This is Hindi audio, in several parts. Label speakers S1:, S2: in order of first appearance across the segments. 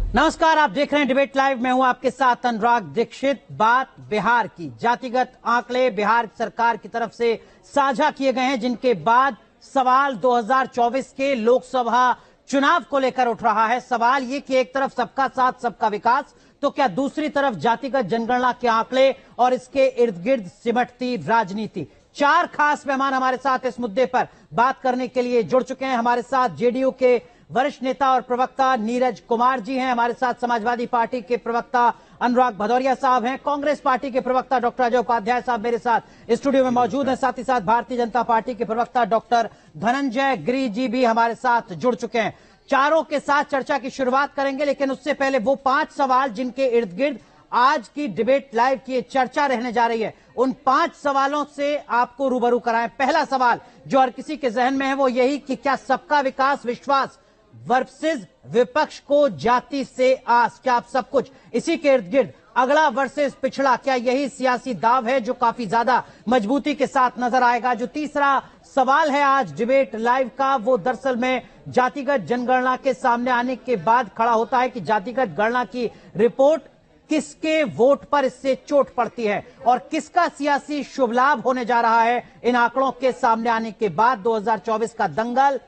S1: नमस्कार, आप देख रहे हैं डिबेट लाइव। मैं हूं आपके साथ अनुराग दीक्षित। बात बिहार की। जातिगत आंकड़े बिहार सरकार की तरफ से साझा किए गए हैं, जिनके बाद सवाल 2024 के लोकसभा चुनाव को लेकर उठ रहा है। सवाल ये कि एक तरफ सबका साथ सबका विकास, तो क्या दूसरी तरफ जातिगत जनगणना के आंकड़े और इसके इर्द गिर्द सिमटती राजनीति। चार खास मेहमान हमारे साथ इस मुद्दे पर बात करने के लिए जुड़ चुके हैं। हमारे साथ जेडीयू के वरिष्ठ नेता और प्रवक्ता नीरज कुमार जी हैं। हमारे साथ समाजवादी पार्टी के प्रवक्ता अनुराग भदौरिया साहब हैं। कांग्रेस पार्टी के प्रवक्ता डॉक्टर अजय उपाध्याय साहब मेरे साथ स्टूडियो में मौजूद हैं। साथ ही साथ भारतीय जनता पार्टी के प्रवक्ता डॉक्टर धनंजय गिरी जी भी हमारे साथ जुड़ चुके हैं। चारों के साथ चर्चा की शुरुआत करेंगे, लेकिन उससे पहले वो 5 सवाल जिनके इर्द गिर्द आज की डिबेट लाइव की चर्चा रहने जा रही है, उन 5 सवालों से आपको रूबरू कराएं। पहला सवाल जो हर किसी के जहन में है वो यही कि क्या सबका विकास विश्वास वर्सेस विपक्ष को जाति से आस, क्या आप सब कुछ इसी के इर्द गिर्द अगला वर्सेस पिछड़ा, क्या यही सियासी दाव है जो काफी ज्यादा मजबूती के साथ नजर आएगा। जो तीसरा सवाल है आज डिबेट लाइव का, वो दरअसल में जातिगत जनगणना के सामने आने के बाद खड़ा होता है कि जातिगत गणना की रिपोर्ट किसके वोट पर इससे चोट पड़ती है और किसका सियासी शुभ लाभ होने जा रहा है इन आंकड़ों के सामने आने के बाद। 2024 का दंगल,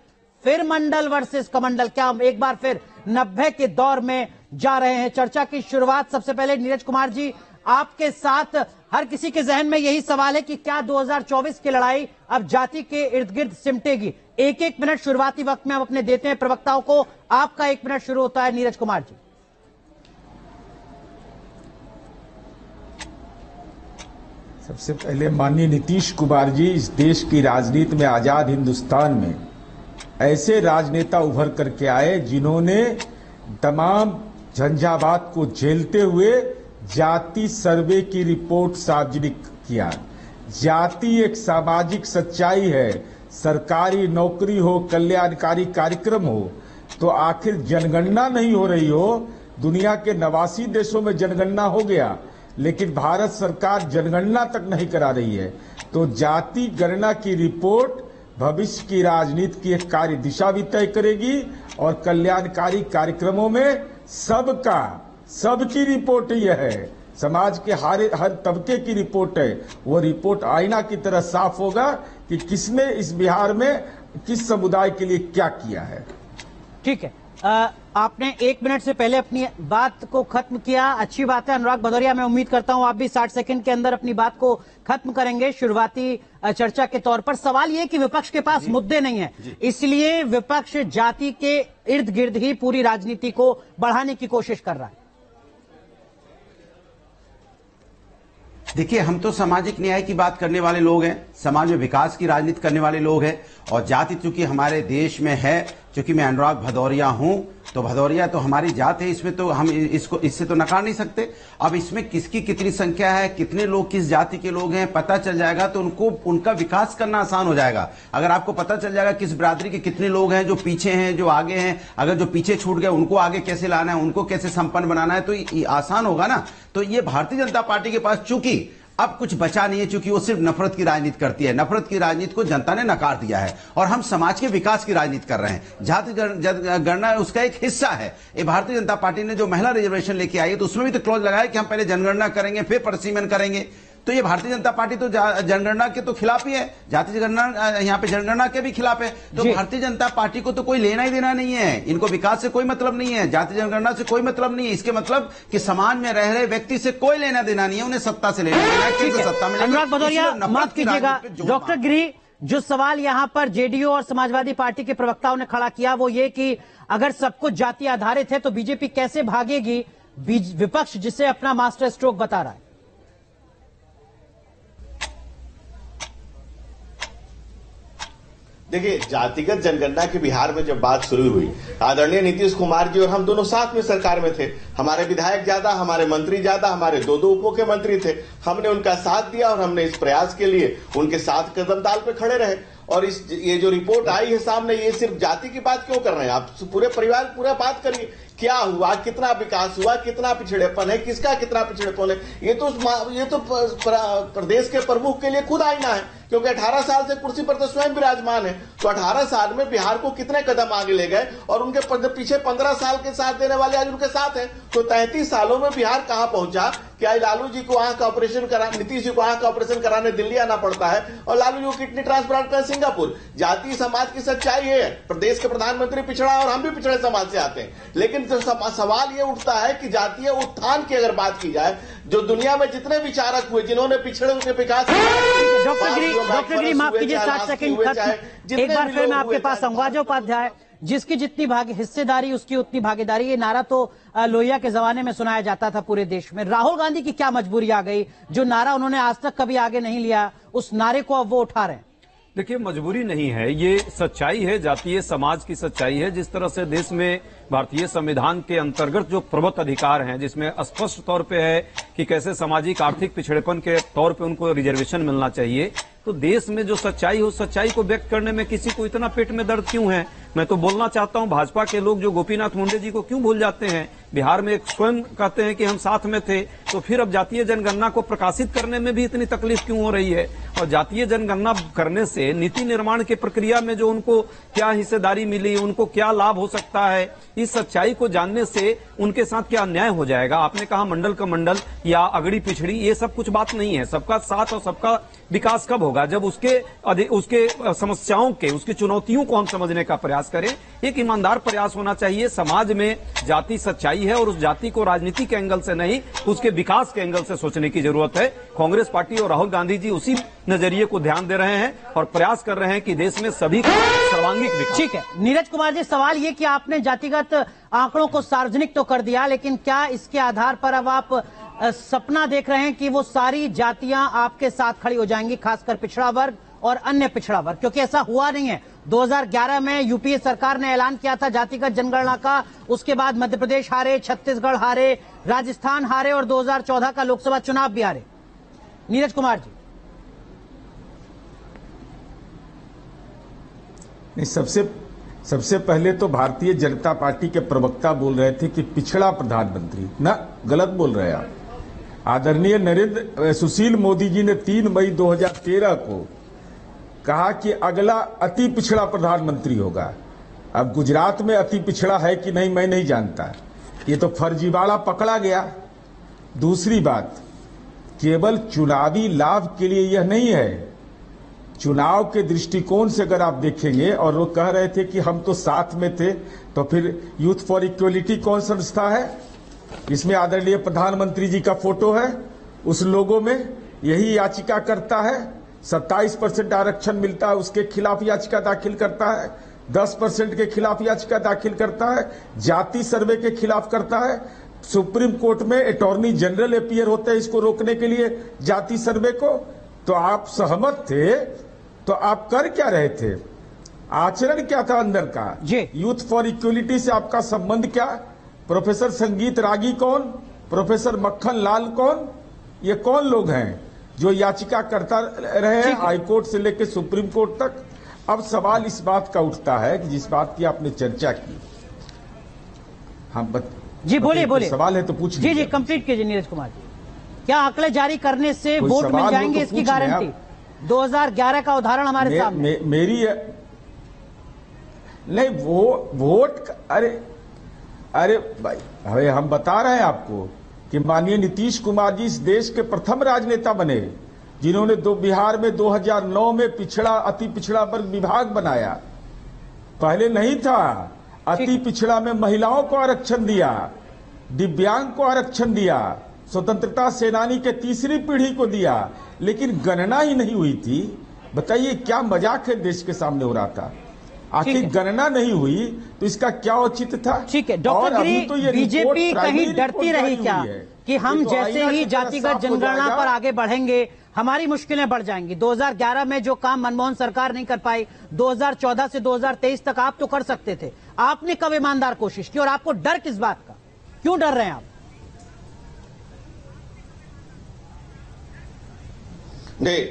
S1: फिर मंडल वर्सेस कमंडल, क्या हम एक बार फिर 90 के दौर में जा रहे हैं। चर्चा की शुरुआत सबसे पहले नीरज कुमार जी आपके साथ। हर किसी के जहन में यही सवाल है कि क्या 2024 की लड़ाई अब जाति के इर्द गिर्द सिमटेगी। एक मिनट शुरुआती वक्त में हम अपने देते हैं प्रवक्ताओं को। आपका 1 मिनट शुरू होता है नीरज कुमार जी।
S2: सबसे पहले माननीय नीतीश कुमार जी, इस देश की राजनीति में, आजाद हिंदुस्तान में ऐसे राजनेता उभर करके आए जिन्होंने तमाम झंझावात को झेलते हुए जाति सर्वे की रिपोर्ट सार्वजनिक किया। जाति एक सामाजिक सच्चाई है। सरकारी नौकरी हो, कल्याणकारी कार्यक्रम हो, तो आखिर जनगणना नहीं हो रही हो। दुनिया के 89 देशों में जनगणना हो गया, लेकिन भारत सरकार जनगणना तक नहीं करा रही है। तो जाति गणना की रिपोर्ट भविष्य की राजनीति की एक कार्य दिशा भी तय करेगी और कल्याणकारी कार्यक्रमों में सबकी रिपोर्ट यह है। समाज के हर तबके की रिपोर्ट है। वो रिपोर्ट आईना की तरह साफ होगा कि किसने इस बिहार में किस समुदाय के लिए क्या किया है।
S1: ठीक है, आपने 1 मिनट से पहले अपनी बात को खत्म किया, अच्छी बात है। अनुराग भदौरिया, मैं उम्मीद करता हूं आप भी 60 सेकंड के अंदर अपनी बात को खत्म करेंगे शुरुआती चर्चा के तौर पर। सवाल ये कि विपक्ष के पास मुद्दे नहीं है, इसलिए विपक्ष जाति के इर्द गिर्द ही पूरी राजनीति को बढ़ाने की कोशिश कर रहा है।
S3: देखिए, हम तो सामाजिक न्याय की बात करने वाले लोग हैं, समाज में विकास की राजनीति करने वाले लोग हैं, और जाति चूंकि हमारे देश में है, चूंकि मैं अनुराग भदौरिया हूं, तो भदौरिया तो हमारी जात है, इसमें तो हम इससे तो नकार नहीं सकते। अब इसमें किसकी कितनी संख्या है, कितने लोग किस जाति के लोग हैं, पता चल जाएगा तो उनका विकास करना आसान हो जाएगा। अगर आपको पता चल जाएगा किस बिरादरी के कितने लोग हैं, जो पीछे हैं, जो आगे हैं, अगर जो पीछे छूट गए उनको आगे कैसे लाना है, उनको कैसे संपन्न बनाना है, तो ये आसान होगा ना। तो ये भारतीय जनता पार्टी के पास चूंकि अब कुछ बचा नहीं है, क्योंकि वो सिर्फ नफरत की राजनीति करती है। नफरत की राजनीति को जनता ने नकार दिया है और हम समाज के विकास की राजनीति कर रहे हैं। जाति गणना उसका एक हिस्सा है। ये भारतीय जनता पार्टी ने जो महिला रिजर्वेशन लेके आई है, तो उसमें भी तो क्लॉज लगाया कि हम पहले जनगणना करेंगे फिर परिसीमन करेंगे। तो ये भारतीय जनता पार्टी तो जनगणना के तो खिलाफ ही है, जाति गणना यहाँ पे जनगणना के भी खिलाफ है। तो भारतीय जनता पार्टी को तो कोई लेना ही देना नहीं है, इनको विकास से कोई मतलब नहीं है, जाति जनगणना से कोई मतलब नहीं है। इसके मतलब कि समाज में रह रहे व्यक्ति से कोई लेना देना नहीं है, उन्हें सत्ता से लेना देना है। सत्ता में
S1: अनुराग भदौरिया, माफ कीजिएगा डॉक्टर गिरी, जो सवाल यहां पर जेडीयू और समाजवादी पार्टी के प्रवक्ताओं ने खड़ा किया वो ये कि अगर सब कुछ जाति आधारित है तो बीजेपी कैसे भागेगी विपक्ष जिसे अपना मास्टर स्ट्रोक बता रहा है।
S4: देखिए, जातिगत जनगणना के बिहार में जब बात शुरू हुई, आदरणीय नीतीश कुमार जी और हम दोनों साथ में सरकार में थे। हमारे विधायक ज्यादा, हमारे मंत्री ज्यादा, हमारे 2 उप मुख्यमंत्री थे। हमने उनका साथ दिया और हमने इस प्रयास के लिए उनके साथ कदम ताल पे खड़े रहे। और ये जो रिपोर्ट आई है सामने, ये सिर्फ जाति की बात क्यों कर रहे हैं आप? पूरे परिवार पूरा बात करिए। क्या हुआ, कितना विकास हुआ, कितना पिछड़ेपन है, किसका कितना पिछड़ेपन है, ये तो प्रदेश के प्रमुख के लिए खुद आईना है, क्योंकि 18 साल से कुर्सी पर तो स्वयं विराजमान है। तो 18 साल में बिहार को कितने कदम आगे ले गए और उनके पीछे 15 साल के साथ देने वाले आज उनके साथ हैं। तो 33 सालों में बिहार कहां पहुंचा? क्या लालू जी को आंख का ऑपरेशन कराने, नीतीश जी को आंख का ऑपरेशन कराने दिल्ली आना पड़ता है और लालू जी को किडनी ट्रांसप्लांट कर सिंगापुर? जातीय समाज की सच्चाई है, प्रदेश के प्रधानमंत्री पिछड़ा और हम भी पिछड़े समाज से आते हैं। लेकिन तो सवाल ये उठता है कि जातीय उत्थान की अगर बात की जाए, जो दुनिया में जितने विचारक हुए जिन्होंने पिछड़े उनके विकास,
S1: डॉक्टर गिरी माफ कीजिए 60 सेकंड तक एक बार फिर मैं आपके पास आऊंगा। उपाध्याय, जिसकी जितनी हिस्सेदारी उसकी उतनी भागीदारी, ये नारा तो लोहिया के जमाने में सुनाया जाता था पूरे देश में। राहुल गांधी की क्या मजबूरी आ गई, जो नारा उन्होंने आज तक कभी आगे नहीं लिया, उस नारे को अब वो उठा रहे हैं?
S5: देखिए, मजबूरी नहीं है, ये सच्चाई है, जातीय समाज की सच्चाई है। जिस तरह से देश में भारतीय संविधान के अंतर्गत जो प्रभुत्व अधिकार हैं, जिसमें स्पष्ट तौर पे है कि कैसे सामाजिक आर्थिक पिछड़ेपन के तौर पे उनको रिजर्वेशन मिलना चाहिए, तो देश में जो सच्चाई हो, सच्चाई को व्यक्त करने में किसी को इतना पेट में दर्द क्यों है? मैं तो बोलना चाहता हूं, भाजपा के लोग जो गोपीनाथ मुंडे जी को क्यों भूल जाते हैं? बिहार में एक स्वयं कहते हैं कि हम साथ में थे, तो फिर अब जातीय जनगणना को प्रकाशित करने में भी इतनी तकलीफ क्यों हो रही है? और जातीय जनगणना करने से नीति निर्माण की प्रक्रिया में जो उनको क्या हिस्सेदारी मिली, उनको क्या लाभ हो सकता है, इस सच्चाई को जानने से उनके साथ क्या अन्याय हो जाएगा? आपने कहा मंडल का मंडल या अगड़ी पिछड़ी, ये सब कुछ बात नहीं है। सबका साथ और सबका विकास कब होगा? जब उसके समस्याओं के, उसकी चुनौतियों को हम समझने का प्रयास करें। एक ईमानदार प्रयास होना चाहिए। समाज में जाति सच्चाई है और उस जाति को राजनीति के एंगल से नहीं, उसके विकास के एंगल से सोचने की जरूरत है। कांग्रेस पार्टी और राहुल गांधी जी उसी नजरिए को ध्यान दे रहे हैं और प्रयास कर रहे हैं कि देश में सभी का सर्वांगीण विकास।
S1: ठीक है नीरज कुमार जी, सवाल ये कि आपने जातिगत आंकड़ों को सार्वजनिक तो कर दिया, लेकिन क्या इसके आधार पर अब आप सपना देख रहे हैं कि वो सारी जातियां आपके साथ खड़ी हो जाएंगी, खासकर पिछड़ा वर्ग और अन्य पिछड़ा वर्ग? क्योंकि ऐसा हुआ नहीं है। 2011 में यूपीए सरकार ने ऐलान किया था जातिगत जनगणना का, उसके बाद मध्य प्रदेश हारे, छत्तीसगढ़ हारे, राजस्थान हारे और 2014 का लोकसभा चुनाव भी हारे। नीरज कुमार जी,
S2: सबसे पहले तो भारतीय जनता पार्टी के प्रवक्ता बोल रहे थे कि पिछड़ा प्रधानमंत्री, ना, गलत बोल रहे हैं आप। आदरणीय सुशील मोदी जी ने 3 मई 2013 को कहा कि अगला अति पिछड़ा प्रधानमंत्री होगा। अब गुजरात में अति पिछड़ा है कि नहीं मैं नहीं जानता, ये तो फर्जीवाड़ा पकड़ा गया। दूसरी बात, केवल चुनावी लाभ के लिए यह नहीं है, चुनाव के दृष्टिकोण से अगर आप देखेंगे, और वो कह रहे थे कि हम तो साथ में थे, तो फिर यूथ फॉर इक्वलिटी कौन संस्था है? इसमें आदरणीय प्रधानमंत्री जी का फोटो है, उस लोगों में यही याचिका करता है। 27% आरक्षण मिलता है, उसके खिलाफ याचिका दाखिल करता है। 10% के खिलाफ याचिका दाखिल करता है। जाति सर्वे के खिलाफ करता है। सुप्रीम कोर्ट में अटॉर्नी जनरल अपीयर होते हैं इसको रोकने के लिए, जाति सर्वे को। तो आप सहमत थे, तो आप कर क्या रहे थे? आचरण क्या था अंदर का? यूथ फॉर इक्वलिटी से आपका संबंध क्या? प्रोफेसर संगीत रागी कौन? प्रोफेसर मक्खन लाल कौन? ये कौन लोग हैं जो याचिका करता रहे हैं हाईकोर्ट से लेकर सुप्रीम कोर्ट तक? अब सवाल इस बात का उठता है कि जिस बात की आपने चर्चा की,
S1: जी बोलिए।
S2: सवाल है तो पूछ लीजिए।
S1: जी कंप्लीट कीजिए नीरज कुमार जी। क्या आंकड़े जारी करने से वोट मिल जाएंगे, तो इसकी गारंटी? 2011 का उदाहरण हमारे सामने।
S2: मेरी नहीं, वो वोट, अरे भाई, अरे हम बता रहे हैं आपको कि माननीय नीतीश कुमार जी इस देश के प्रथम राजनेता बने जिन्होंने बिहार में 2009 में अति पिछड़ा वर्ग विभाग बनाया। पहले नहीं था। अति पिछड़ा में महिलाओं को आरक्षण दिया, दिव्यांग को आरक्षण दिया, स्वतंत्रता सेनानी के तीसरी पीढ़ी को दिया, लेकिन गणना ही नहीं हुई थी। बताइए क्या मजाक है देश के सामने हो रहा था? आखिर गणना नहीं हुई तो इसका क्या औचित्य था?
S1: ठीक है डॉक्टर गिरी, तो बीजेपी कहीं डरती रही क्या कि हम जैसे ही जातिगत जनगणना पर आगे बढ़ेंगे हमारी मुश्किलें बढ़ जाएंगी? 2011 में जो काम मनमोहन सरकार नहीं कर पाई, 2014 से 2023 तक आप तो कर सकते थे। आपने कब ईमानदार कोशिश की और आपको डर किस बात का? क्यों डर रहे हैं आप?
S4: नहीं,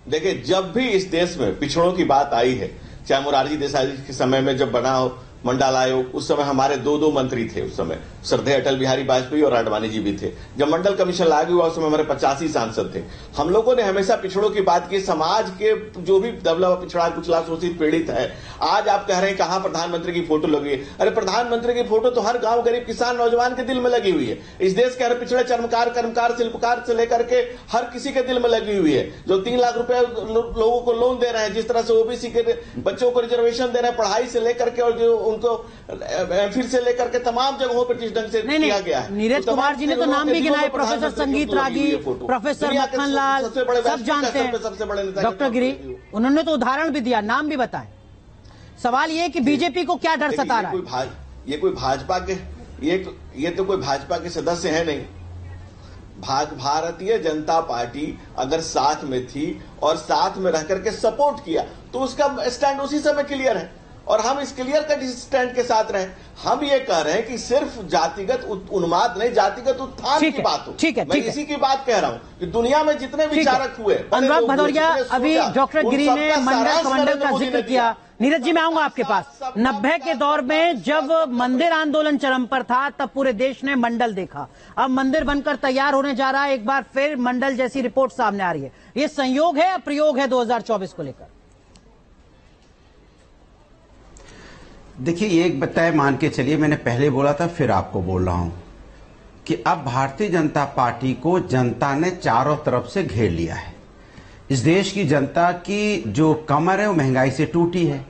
S4: देखिए, जब भी इस देश में पिछड़ों की बात आई है, चाहे मोरारजी देसाई के समय में जब बना हो मंडल आयोग, उस समय हमारे दो मंत्री थे, उस समय श्रद्धेय अटल बिहारी वाजपेयी और आडवाणी जी भी थे। जब मंडल कमीशन लागू हुआ उस समय हमारे 85 सांसद थे। हम लोगों ने हमेशा पिछड़ों की बात की, समाज के जो भी दबला पिछड़ा कुचला शोषित पीड़ित है। आज आप कह रहे हैं कहां प्रधानमंत्री की फोटो लगी है। अरे प्रधानमंत्री की फोटो तो हर गांव गरीब किसान नौजवान के दिल में लगी हुई है। इस देश के हर पिछड़े चर्मकार, कर्मकार, शिल्पकार से लेकर के हर किसी के दिल में लगी हुई है। जो 3 लाख रुपए लोगों को लोन दे रहे हैं, जिस तरह से ओबीसी के बच्चों को रिजर्वेशन दे रहे हैं, पढ़ाई से लेकर के और जो उनको फिर से लेकर के तमाम जगहों पर जिस ढंग से किया गया है।
S1: नीरज कुमार जी ने तो नाम भी गिनाए, प्रोफेसर संगीत रागी, प्रोफेसर मक्खनलाल, सब जानते हैं। डॉक्टर गिरी, उन्होंने तो उदाहरण भी दिया, नाम भी बताएं। सवाल ये कि बीजेपी को क्या डर सता रहा है?
S4: ये कोई भाजपा के ये तो कोई भाजपा के सदस्य है नहीं। भारतीय जनता पार्टी अगर साथ में थी और साथ में रह करके सपोर्ट किया तो उसका स्टैंड उसी समय क्लियर है और हम इस क्लियर कट स्टैंड के साथ रहे। हम ये कह रहे हैं कि सिर्फ जातिगत उन्माद नहीं, जातिगत उत्थान की बात हो।
S1: ठीक है,
S4: मैं इसी की बात कह रहा हूं कि दुनिया में जितने विचारक हुए,
S1: अनुराग भदौरिया, अभी डॉक्टर गिरी ने मंदिर कमांडर का जिक्र किया। नीरज जी, मैं आऊंगा आपके पास। 90 के दौर में जब मंदिर आंदोलन चरम पर था तब पूरे देश ने मंडल देखा। अब मंदिर बनकर तैयार होने जा रहा है, एक बार फिर मंडल जैसी रिपोर्ट सामने आ रही है। ये संयोग है या प्रयोग है 2024 को लेकर?
S3: देखिए, एक बताए मान के चलिए, मैंने पहले बोला था फिर आपको बोल रहा हूं कि अब भारतीय जनता पार्टी को जनता ने चारों तरफ से घेर लिया है। इस देश की जनता की जो कमर है वो महंगाई से टूटी है।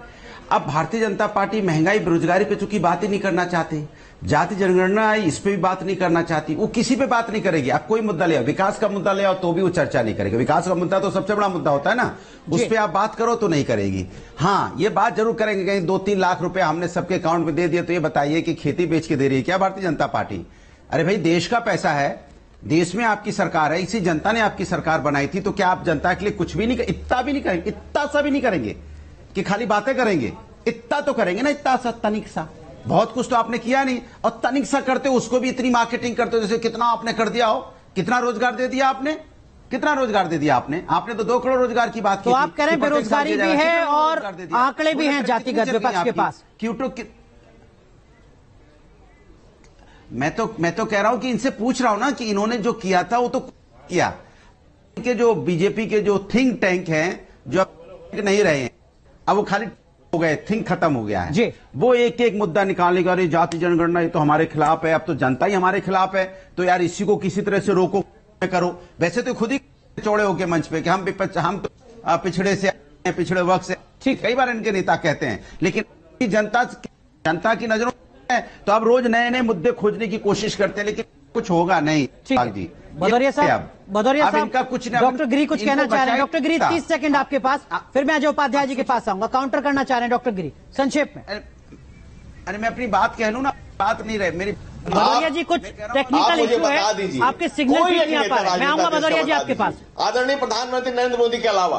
S3: अब भारतीय जनता पार्टी महंगाई, बेरोजगारी पे चूंकि बात ही नहीं करना चाहती, जाति जनगणना आई इस पे भी बात नहीं करना चाहती, वो किसी पे बात नहीं करेगी। अब कोई मुद्दा ले आओ, विकास का मुद्दा ले आओ तो भी वो चर्चा नहीं करेगी। विकास का मुद्दा तो सबसे बड़ा मुद्दा होता है ना, उस पे आप बात करो तो नहीं करेगी। हाँ, ये बात जरूर करेंगे, कहीं 2-3 लाख रुपए हमने सबके अकाउंट में दे दिए तो ये बताइए कि खेती बेच के दे रही है क्या भारतीय जनता पार्टी? अरे भाई, देश का पैसा है, देश में आपकी सरकार है, इसी जनता ने आपकी सरकार बनाई थी, तो क्या आप जनता के लिए कुछ भी नहीं, इतना भी नहीं करेंगे, इतना सा भी नहीं करेंगे कि खाली बातें करेंगे? इतना तो करेंगे ना, इतना सा, तनिक सा। बहुत कुछ तो आपने किया नहीं, और तनिक सा करते हो उसको भी इतनी मार्केटिंग करते हो जैसे कितना आपने कर दिया हो। कितना रोजगार दे दिया आपने? कितना रोजगार दे दिया आपने? आपने तो 2 करोड़ रोजगार की बात की।
S1: तो आप कह रहे हैं बेरोजगारी भी है और आंकड़े भी हैं जातिगत विपक्ष के पास।
S3: मैं तो कह रहा हूं कि इनसे पूछ रहा हूं ना कि इन्होंने जो किया था वो तो किया। के जो बीजेपी के जो थिंक टैंक हैं, जो अब नहीं रहे हैं, अब वो खाली हो गए, थिंक खत्म हो गया है
S1: जी। वो
S3: एक एक मुद्दा निकालने का, अरे जाति जनगणना ये तो हमारे खिलाफ है, अब तो जनता ही हमारे खिलाफ है, तो यार इसी को किसी तरह से रोको करो। वैसे तो खुद ही चौड़े होके मंच पे कि हम तो पिछड़े से, पिछड़े वर्ग से, ठीक, कई बार इनके नेता कहते हैं, लेकिन जनता की नजरों में तो अब रोज नए नए मुद्दे खोजने की कोशिश करते हैं, लेकिन कुछ होगा नहीं। जी,
S1: भदौरिया साहब,
S3: इनका कुछ
S1: डॉक्टर गिरी कुछ कहना चाह रहे हैं। डॉक्टर गिरी, 30 सेकंड आपके पास, फिर मैं अजय उपाध्याय जी के पास आऊंगा। काउंटर करना चाह रहे हैं डॉक्टर गिरी, संक्षेप में।
S3: अरे मैं अपनी बात कह लूं ना, बात नहीं रहे मेरी।
S1: भदौरिया जी, कुछ टेक्निकल इशू है, आपके सिग्नल भी नहीं आ पा रहे। मैं आऊंगा भदौरिया जी आपके पास।
S4: आदरणीय प्रधानमंत्री नरेंद्र मोदी के अलावा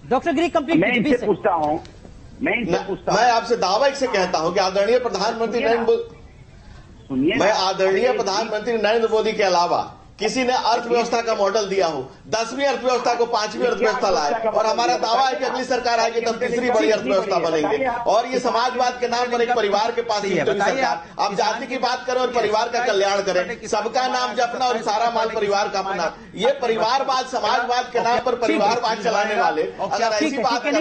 S1: डॉक्टर गिरी कंप्लीट
S6: मैं इनसे पूछता हूं,
S4: मैं आपसे दावा से कहता हूं कि आदरणीय प्रधानमंत्री नरेंद्र मोदी के अलावा किसी ने अर्थव्यवस्था का मॉडल दिया हो, 10वीं अर्थव्यवस्था को 5वीं अर्थव्यवस्था लाए, और हमारा दावा है कि अगली सरकार आएगी तब तीसरी बड़ी अर्थव्यवस्था बनेंगे। और ये समाजवाद के नाम पर एक परिवार के पास सरकार, आप जाति की बात करें और परिवार का कल्याण करें, सबका नाम जपना और सारा माल परिवार का अपना, ये परिवारवाद समाजवाद के नाम पर परिवारवाद चलाने वाले अगर ऐसी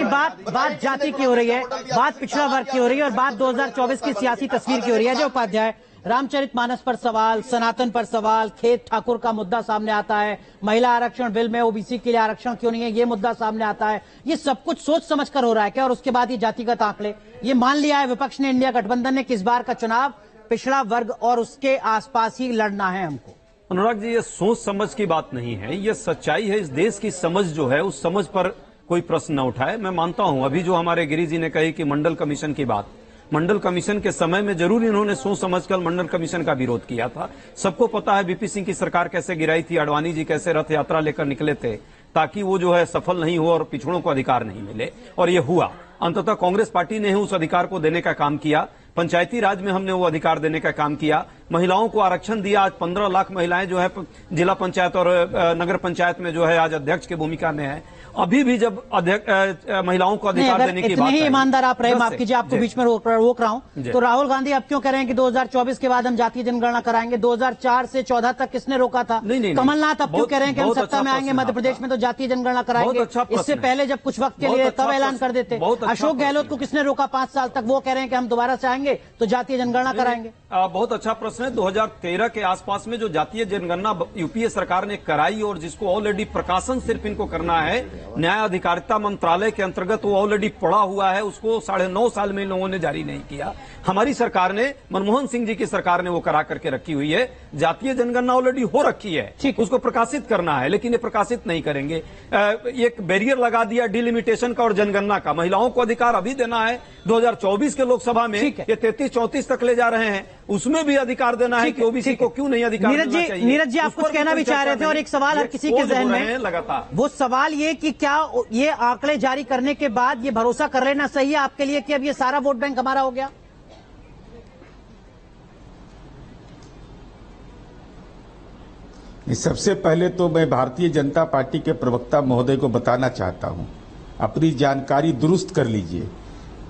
S1: बात जाति की हो रही है, बात पिछड़ा वर्ग की हो रही है, और बात 2024 की सियासी तस्वीर की हो रही है। जो उपाध्याय, रामचरितमानस पर सवाल, सनातन पर सवाल, खेत ठाकुर का मुद्दा सामने आता है, महिला आरक्षण बिल में ओबीसी के लिए आरक्षण क्यों नहीं है, ये मुद्दा सामने आता है। ये सब कुछ सोच समझकर हो रहा है क्या? और उसके बाद ये जातिगत आंकड़े, ये मान लिया है विपक्ष ने, इंडिया गठबंधन ने, कि इस बार का चुनाव पिछड़ा वर्ग और उसके आसपास ही लड़ना है हमको।
S5: अनुराग जी, ये सोच समझ की बात नहीं है, ये सच्चाई है। इस देश की समझ जो है, उस समझ पर कोई प्रश्न न उठाए। मैं मानता हूं, अभी जो हमारे गिरी जी ने कही कि मंडल कमीशन की बात, मंडल कमीशन के समय में जरूर इन्होंने सोच समझकर मंडल कमीशन का विरोध किया था। सबको पता है वीपी सिंह की सरकार कैसे गिराई थी, आडवाणी जी कैसे रथ यात्रा लेकर निकले थे ताकि वो जो है सफल नहीं हो और पिछड़ों को अधिकार नहीं मिले, और ये हुआ। अंततः कांग्रेस पार्टी ने उस अधिकार को देने का काम किया। पंचायती राज में हमने वो अधिकार देने का काम किया, महिलाओं को आरक्षण दिया। आज 15 लाख महिलाएं जो है जिला पंचायत और नगर पंचायत में जो है आज अध्यक्ष की भूमिका में है। अभी भी जब महिलाओं को अधिकार देने की बात
S1: इतने ही ईमानदार आप रहे,
S5: बस
S1: माफ कीजिए आपको बीच में रोक रहा हूं, तो राहुल गांधी अब क्यों कह रहे हैं कि 2024 के बाद हम जातीय जनगणना कराएंगे? 2004 से 14 तक किसने रोका था?
S5: नहीं,
S1: कमलनाथ अब क्यों कह रहे हैं कि हम
S5: बहुत
S1: सत्ता में आएंगे मध्य प्रदेश में तो जातीय जनगणना कराएंगे? इससे पहले जब कुछ वक्त के लिए तब ऐलान कर देते। अशोक गहलोत को किसने रोका 5 साल तक? वो कह रहे हैं कि हम दोबारा से आएंगे तो जातीय जनगणना कराएंगे।
S5: बहुत अच्छा प्रश्न है। 2013 के आसपास में जो जातीय जनगणना यूपीए सरकार ने कराई और जिसको ऑलरेडी प्रकाशन सिर्फ इनको करना है, न्याय अधिकारिता मंत्रालय के अंतर्गत वो ऑलरेडी पड़ा हुआ है, उसको 9.5 साल में इन लोगों ने जारी नहीं किया। हमारी सरकार ने, मनमोहन सिंह जी की सरकार ने वो करा करके रखी हुई है। जातीय जनगणना ऑलरेडी हो रखी है, उसको प्रकाशित करना है, लेकिन ये प्रकाशित नहीं करेंगे। एक बैरियर लगा दिया डिलिमिटेशन का और जनगणना का। महिलाओं को अधिकार अभी देना है 2024 के लोकसभा में, ये 33-34 तक ले जा रहे हैं, उसमें भी अधिकार देना है कि ओबीसी को क्यों नहीं अधिकार देना चाहिए।
S1: नीरज जी आप कुछ कहना भी चाह रहे थे और एक सवाल हर किसी के जहन में
S5: लगातार,
S1: वो सवाल ये कि क्या ये आंकड़े जारी करने के बाद ये भरोसा कर लेना सही है आपके लिए कि अब ये सारा वोट बैंक हमारा हो गया?
S2: सबसे पहले तो मैं भारतीय जनता पार्टी के प्रवक्ता महोदय को बताना चाहता हूं, अपनी जानकारी दुरुस्त कर लीजिए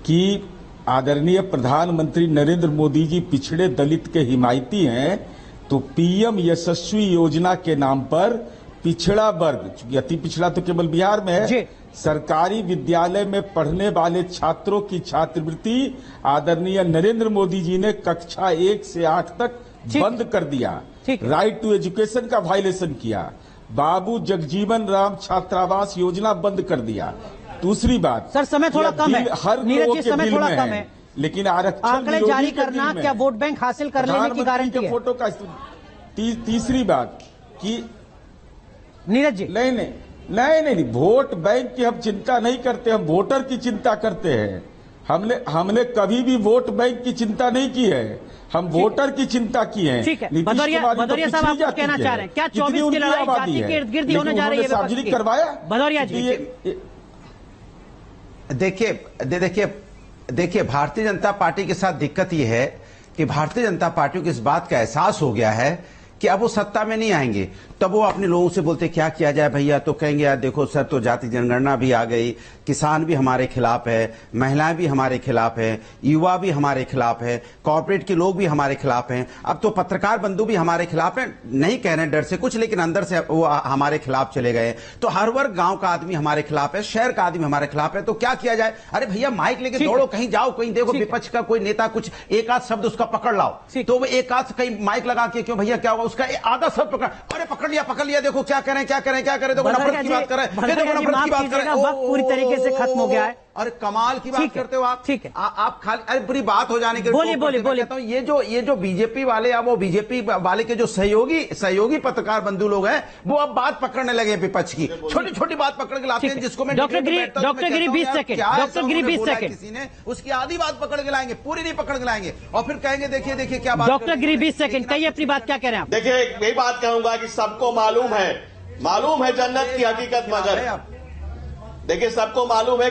S2: कि आदरणीय प्रधानमंत्री नरेंद्र मोदी जी पिछड़े दलित के हिमायती हैं, तो पीएम यशस्वी योजना के नाम पर पिछड़ा वर्ग, चूंकि अति पिछड़ा तो केवल बिहार में है, सरकारी विद्यालय में पढ़ने वाले छात्रों की छात्रवृत्ति आदरणीय नरेंद्र मोदी जी ने कक्षा 1 से 8 तक बंद कर दिया। राइट टू एजुकेशन का वायलेशन किया। बाबू जगजीवन राम छात्रावास योजना बंद कर दिया। दूसरी बात,
S1: सर समय थोड़ा कम है,
S2: नीरज जी
S1: समय थोड़ा कम है,
S2: लेकिन आरक्षण
S1: आंकड़े जारी करना क्या वोट बैंक हासिल कर लेने की गारंटी है?
S2: फोटो का तीसरी बात कि
S1: नीरज जी
S2: नहीं, वोट बैंक की हम चिंता नहीं करते, हम वोटर की चिंता करते हैं। हमने कभी भी वोट बैंक की चिंता नहीं की है, हम वोटर की चिंता की है।
S1: ठीक है, भदौरिया साहब आप कुछ कहना चाह रहे हैं क्या? 24 की लड़ाई जाति के इर्द गिर्द होने जा रही है?
S2: सार्वजनिक करवाया
S1: भदौरिया जी।
S3: देखिए भारतीय जनता पार्टी के साथ दिक्कत यह है कि भारतीय जनता पार्टी को इस बात का एहसास हो गया है कि अब वो सत्ता में नहीं आएंगे। तब वो अपने लोगों से बोलते क्या किया जाए भैया, तो कहेंगे यार देखो सर, तो जाति जनगणना भी आ गई, किसान भी हमारे खिलाफ है, महिलाएं भी हमारे खिलाफ है, युवा भी हमारे खिलाफ है, कॉर्पोरेट के लोग भी हमारे खिलाफ हैं, अब तो पत्रकार बंधु भी हमारे खिलाफ है। नहीं कह रहे डर से कुछ, लेकिन अंदर से वो हमारे खिलाफ चले गए। तो हर वर्ग, गांव का आदमी हमारे खिलाफ है, शहर का आदमी हमारे खिलाफ है। तो क्या किया जाए? अरे भैया माइक लेके दौड़ो, कहीं जाओ, कहीं देखो विपक्ष का कोई नेता कुछ एक आध शब्द उसका पकड़ लाओ, तो वो एक आध कहीं माइक लगा के क्यों भैया क्या हुआ, उसका आधा शब्द पकड़, अरे पकड़ लिया, देखो क्या करें, देखो नफरत की बात कर रहे हैं, देखो नफरत की बात कर रहे हैं,
S1: वक्त पूरी तरीके से खत्म हो गया है।
S3: अरे कमाल की बात करते हो आप।
S1: ठीक है,
S3: आप खाली अरे बुरी बात हो जाने के
S1: बोलिए।
S3: ये जो बीजेपी वाले या वो बीजेपी वाले के जो सहयोगी पत्रकार बंधु लोग हैं, वो अब बात पकड़ने लगे विपक्ष की, छोटी छोटी बात पकड़ के लाते हैं, जिसको मैं
S1: डॉक्टर गिरी 20 सेकंड
S3: किसी ने उसकी आधी बात पकड़ के लाएंगे, पूरी नहीं पकड़ के लाएंगे, और फिर कहेंगे देखिए क्या बात।
S1: डॉक्टर गिरी 20 सेकंड कहिए अपनी बात, क्या कह रहे हैं आप?
S4: देखिए यही बात कहूंगा कि सबको मालूम है जन्नत की हकीकत, मगर देखिए सबको मालूम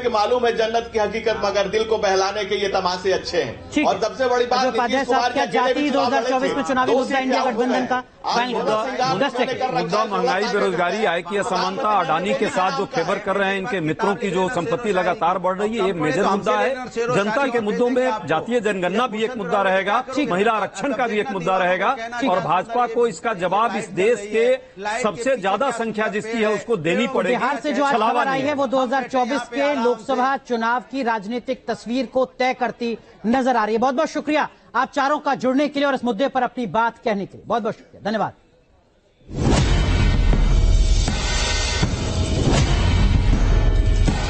S4: है जन्नत की हकीकत, मगर दिल को बहलाने के ये तमाशे अच्छे हैं। और सबसे बड़ी बात, नीतीश कुमार
S1: क्या जाति 2024 में चुनावी मुद्दा इंडिया गठबंधन का?
S5: मुद्दा महंगाई, बेरोजगारी, आय की असमानता, अडानी के साथ जो फेवर कर रहे हैं, इनके मित्रों की जो संपत्ति लगातार बढ़ रही है, ये मेजर मुद्दा है। जनता के मुद्दों में जातीय जनगणना भी एक मुद्दा रहेगा, महिला आरक्षण का भी एक मुद्दा रहेगा, और भाजपा को इसका जवाब इस देश के सबसे ज्यादा संख्या जिसकी है उसको देनी पड़ेगी।
S1: बिहार से जो आज खबर आई है वो 2024 के लोकसभा चुनाव की राजनीतिक तस्वीर को तय करती नजर आ रही है। बहुत बहुत शुक्रिया आप चारों का जुड़ने के लिए और इस मुद्दे पर अपनी बात कहने के लिए। बहुत बहुत शुक्रिया, धन्यवाद।